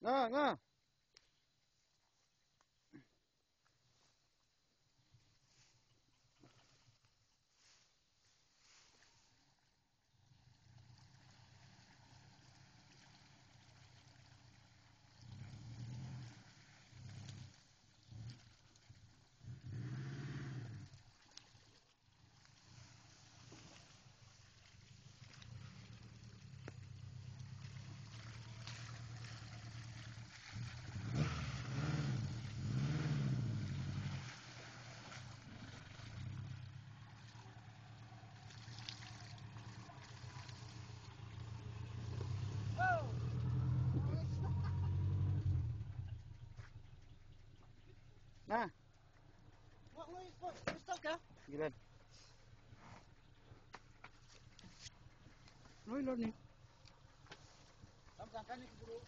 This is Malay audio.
Ngah, ngah. Nah. Stop kah? Gila. Loi ni. Sampai kan ni keburu.